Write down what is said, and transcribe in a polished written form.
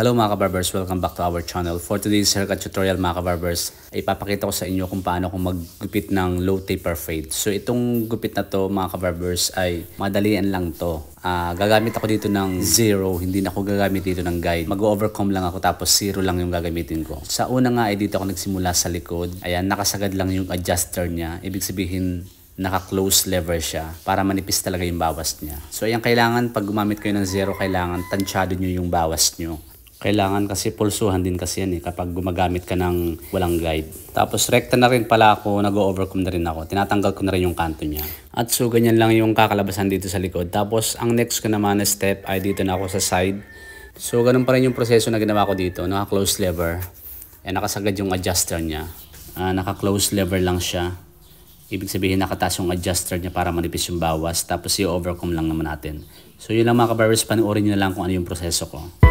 Hello mga kabarbers, welcome back to our channel. For today's haircut tutorial mga kabarbers, ay ipapakita ko sa inyo kung paano ko maggupit ng low taper fade. So itong gupit na to mga kabarbers ay madalian lang to. Gagamit ako dito ng zero, hindi na ako gagamit dito ng guide. Mag-overcome lang ako tapos zero lang yung gagamitin ko. Sa una nga ay dito ako nagsimula sa likod. Ayan, nakasagad lang yung adjuster niya. Ibig sabihin, naka-close lever siya para manipis talaga yung bawas niya. So ayan, kailangan pag gumamit kayo ng zero, kailangan tansyado nyo yung bawas nyo. Kailangan kasi pulsuhan din kasi yan kapag gumagamit ka ng walang guide. Tapos rekta na rin pala ako, nag-overcome na rin ako. Tinatanggal ko na rin yung kanto niya. At so ganyan lang yung kakalabasan dito sa likod. Tapos ang next ko naman na step ay dito na ako sa side. So ganun pa rin yung proseso na ginawa ko dito. Naka-close lever. Nakasagad yung adjuster niya. Naka-close lever lang siya. Ibig sabihin nakataas yung adjuster niya para manipis yung bawas. Tapos i-overcome lang naman natin. So yun lang mga kabarbers, panuorin nyo na lang kung ano yung proseso ko.